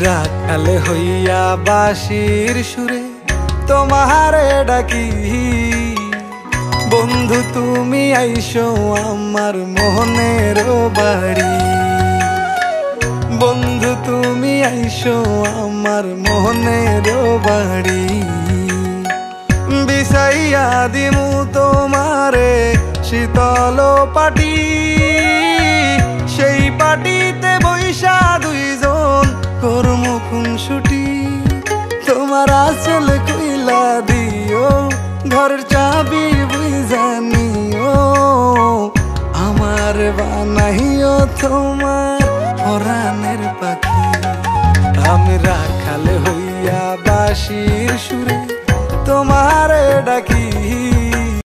রাখাল হইয়া বাঁশির সুরে তোমারে ডাকি, বন্ধু তুমি আইসো আমার মনের বাড়ি। বন্ধু তুমি আইসো আমার মনের বাড়ি। বিছাইয়া দিমু তোমারে শীতল পাটি, সেই পাটিতে বৈশা দুইজন করমু খুনসুটি। তোমার আঁচল কইলা দিও, ঘরের চাবি বুঝা নিও, আমার বানাইও তোমার পরাণের পাখি। আমি রাখাল হইয়া বাঁশির সুরে তোমারে ডাকি।